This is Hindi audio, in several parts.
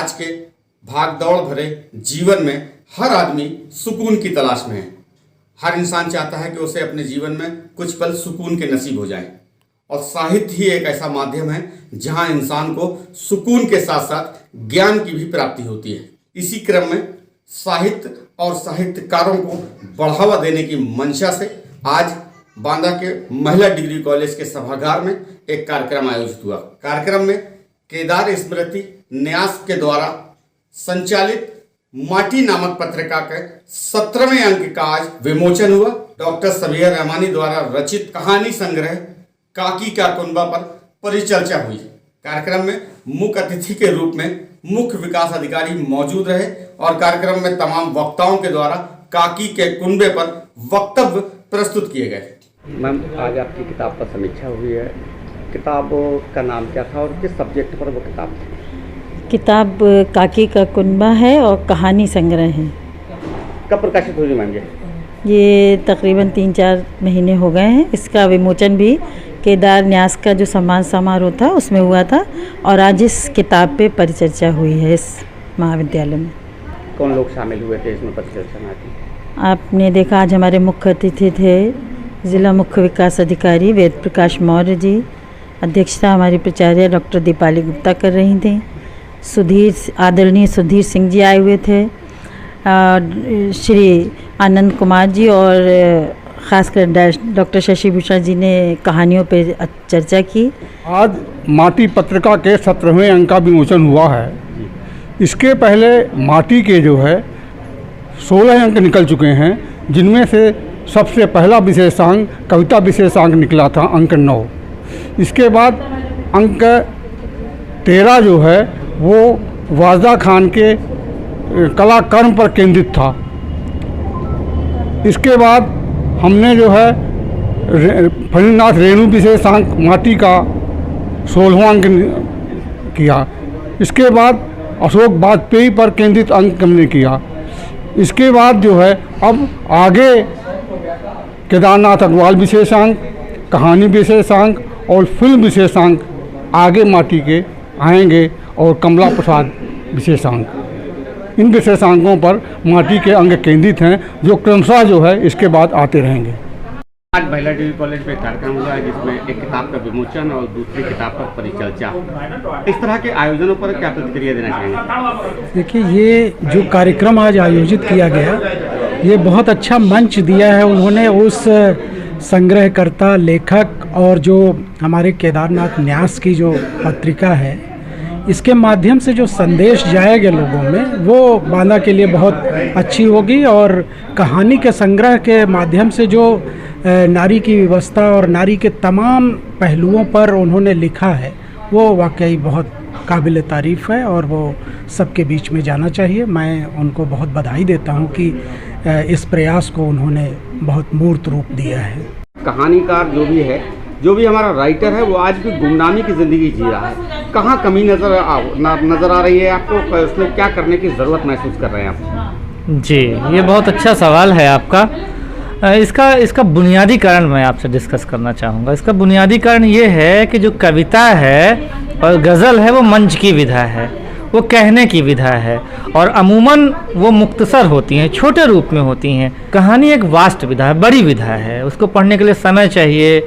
आज के भागदौड़ भरे जीवन में हर आदमी सुकून की तलाश में है। हर इंसान चाहता है कि उसे अपने जीवन में कुछ पल सुकून के नसीब हो जाएं, और साहित्य ही एक ऐसा माध्यम है जहां इंसान को सुकून के साथ साथ ज्ञान की भी प्राप्ति होती है। इसी क्रम में साहित्य और साहित्यकारों को बढ़ावा देने की मंशा से आज बांदा के महिला डिग्री कॉलेज के सभागार में एक कार्यक्रम आयोजित हुआ। कार्यक्रम में केदार स्मृति न्यास के द्वारा संचालित माटी नामक पत्रिका के 17वें अंक का आज विमोचन हुआ। डॉक्टर सबीहा रहमानी द्वारा रचित कहानी संग्रह काकी का कुनबा पर परिचर्चा हुई। कार्यक्रम में मुख्य अतिथि के रूप में मुख्य विकास अधिकारी मौजूद रहे और कार्यक्रम में तमाम वक्ताओं के द्वारा काकी के कुनबे पर वक्तव्य प्रस्तुत किए गए। मैम, आज आपकी किताब पर समीक्षा हुई है। किताब का नाम क्या था और किस सब्जेक्ट पर वो किताब थी? किताब काकी का कुनबा है और कहानी संग्रह है। कब प्रकाशित हुई मैम? ये तकरीबन 3-4 महीने हो गए हैं। इसका विमोचन भी केदार न्यास का जो सम्मान समारोह था उसमें हुआ था और आज इस किताब पे परिचर्चा हुई है इस महाविद्यालय में। कौन लोग शामिल हुए थे इसमें परिचर्चा में? आपने देखा आज हमारे मुख्य अतिथि थे जिला मुख्य विकास अधिकारी वेद प्रकाश मौर्य जी। अध्यक्षता हमारी प्राचार्य डॉक्टर दीपाली गुप्ता कर रही थी। आदरणीय सुधीर सिंह जी आए हुए थे, श्री आनंद कुमार जी और ख़ासकर डॉक्टर शशि भूषण जी ने कहानियों पर चर्चा की। आज माटी पत्रिका के 17वें अंक का विमोचन हुआ है। इसके पहले माटी के जो है 16 अंक निकल चुके हैं, जिनमें से सबसे पहला विशेषांक कविता विशेषांक निकला था, अंक 9। इसके बाद अंक 13 जो है वो वाजदा खान के कला कर्म पर केंद्रित था। इसके बाद हमने जो है फणीनाथ रेणु विशेषांक माटी का 16वां अंक किया। इसके बाद अशोक वाजपेयी पर केंद्रित अंक हमने किया। इसके बाद जो है अब आगे केदारनाथ अग्रवाल विशेषांक, कहानी विशेषांक और फिल्म विशेषांक आगे माटी के आएंगे और कमला प्रसाद विशेषांक। इन विशेषांकों पर माटी के अंक केंद्रित हैं जो क्रमशः जो है इसके बाद आते रहेंगे। आज महिला डिग्री कॉलेज में कार्यक्रम हुआ है जिसमें एक किताब का विमोचन और दूसरी किताब पर परिचर्चा। इस तरह के आयोजनों पर क्या प्रतिक्रिया देना चाहेंगे? देखिए, ये जो कार्यक्रम आज आयोजित किया गया ये बहुत अच्छा मंच दिया है उन्होंने उस संग्रहकर्ता लेखक और जो हमारे केदारनाथ न्यास की जो पत्रिका है इसके माध्यम से जो संदेश जाएगा लोगों में वो बांदा के लिए बहुत अच्छी होगी। और कहानी के संग्रह के माध्यम से जो नारी की व्यवस्था और नारी के तमाम पहलुओं पर उन्होंने लिखा है वो वाकई बहुत काबिल तारीफ़ है और वो सबके बीच में जाना चाहिए। मैं उनको बहुत बधाई देता हूँ कि इस प्रयास को उन्होंने बहुत मूर्त रूप दिया है। कहानीकार जो भी हमारा राइटर है वो आज भी गुमनामी की ज़िंदगी जी रहा है। कहाँ कमी नज़र आ रही है आपको? उसमें क्या करने की ज़रूरत महसूस कर रहे हैं आप? जी, ये बहुत अच्छा सवाल है आपका। इसका बुनियादी कारण मैं आपसे डिस्कस करना चाहूँगा। इसका बुनियादी कारण ये है कि जो कविता है और गज़ल है वो मंच की विधा है, वो कहने की विधा है और अमूमन वो मुख्तसर होती हैं, छोटे रूप में होती हैं। कहानी एक वास्ट विधा है, बड़ी विधा है, उसको पढ़ने के लिए समय चाहिए।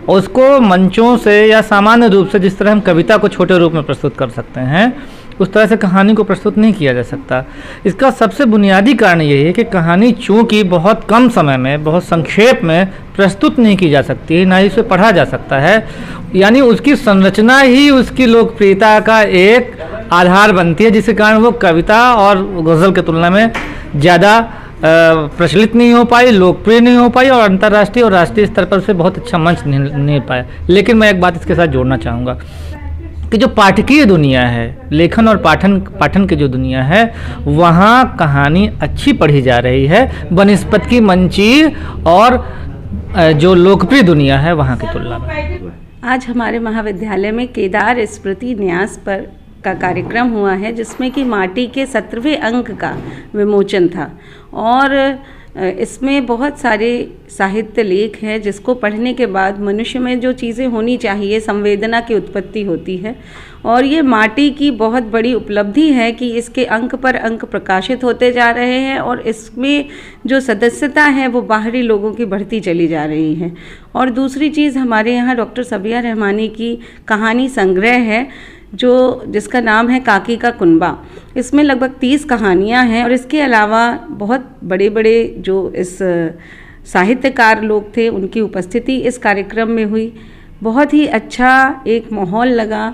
उसको मंचों से या सामान्य रूप से जिस तरह हम कविता को छोटे रूप में प्रस्तुत कर सकते हैं उस तरह से कहानी को प्रस्तुत नहीं किया जा सकता। इसका सबसे बुनियादी कारण यही है कि कहानी चूँकि बहुत कम समय में बहुत संक्षेप में प्रस्तुत नहीं की जा सकती, ना ही उसे पढ़ा जा सकता है। यानी उसकी संरचना ही उसकी लोकप्रियता का एक आधार बनती है, जिसके कारण वो कविता और गज़ल की तुलना में ज़्यादा प्रचलित नहीं हो पाई, लोकप्रिय नहीं हो पाई और अंतर्राष्ट्रीय और राष्ट्रीय स्तर पर उसे बहुत अच्छा मंच नहीं पाया। लेकिन मैं एक बात इसके साथ जोड़ना चाहूँगा कि जो पाठकीय दुनिया है, लेखन और पाठन की जो दुनिया है, वहाँ कहानी अच्छी पढ़ी जा रही है बनिस्बत की मंची और जो लोकप्रिय दुनिया है वहाँ की तुलना में। आज हमारे महाविद्यालय में केदार स्मृति न्यास पर का कार्यक्रम हुआ है जिसमें कि माटी के 17वें अंक का विमोचन था और इसमें बहुत सारे साहित्य लेख हैं जिसको पढ़ने के बाद मनुष्य में जो चीज़ें होनी चाहिए, संवेदना की उत्पत्ति होती है। और ये माटी की बहुत बड़ी उपलब्धि है कि इसके अंक पर अंक प्रकाशित होते जा रहे हैं और इसमें जो सदस्यता है वो बाहरी लोगों की बढ़ती चली जा रही है। और दूसरी चीज़, हमारे यहाँ डॉक्टर सबिया रहमानी की कहानी संग्रह है जिसका नाम है काकी का कुनबा। इसमें लगभग 30 कहानियाँ हैं और इसके अलावा बहुत बड़े बड़े जो इस साहित्यकार लोग थे उनकी उपस्थिति इस कार्यक्रम में हुई। बहुत ही अच्छा एक माहौल लगा।